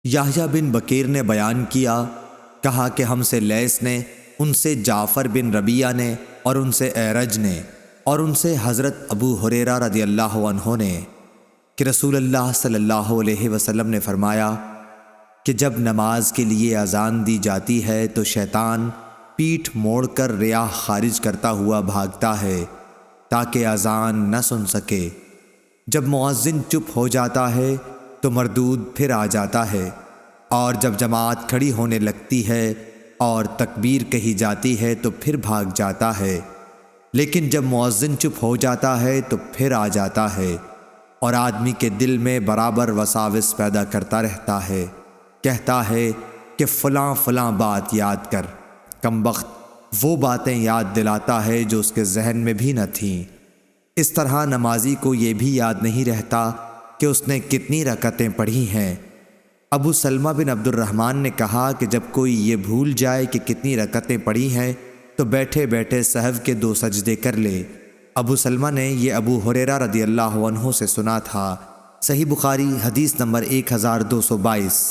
یحییٰ بن بکیر نے بیان کیا، کہا کہ ہم سے لیث نے، ان سے جعفر بن ربیعہ نے، اور ان سے اعرج نے، اور ان سے حضرت ابو ہریرہ رضی اللہ عنہ نے کہ رسول اللہ صلی اللہ علیہ وسلم نے فرمایا کہ جب نماز کے لیے اذان دی جاتی ہے تو شیطان پیٹھ موڑ کر ریاح خارج کرتا ہوا بھاگتا ہے تاکہ اذان نہ سن سکے۔ جب مؤذن چپ ہو جاتا ہے تو مردود پھر آ جاتا ہے، اور جب جماعت کھڑی ہونے لگتی ہے اور تکبیر کہی جاتی ہے تو پھر بھاگ جاتا ہے، لیکن جب مؤذن چپ ہو جاتا ہے تو پھر آ جاتا ہے، اور آدمی کے دل میں برابر وساوس پیدا کرتا رہتا ہے، کہتا ہے کہ فلاں فلاں بات یاد کر۔ کمبخت وہ باتیں یاد دلاتا ہے جو اس کے ذہن میں بھی نہ تھیں۔ اس طرح نمازی کو یہ بھی یاد نہیں رہتا کہ اس نے کتنی رکعتیں پڑھی ہیں۔ ابو سلمہ بن عبد الرحمن نے کہا کہ جب کوئی یہ بھول جائے کہ کتنی رکعتیں پڑھی ہیں تو بیٹھے بیٹھے سہو کے 2 سجدے کر لے۔ ابو سلمہ نے یہ ابو ہریرہ رضی اللہ عنہ سے سنا تھا۔ صحیح بخاری حدیث نمبر 1222۔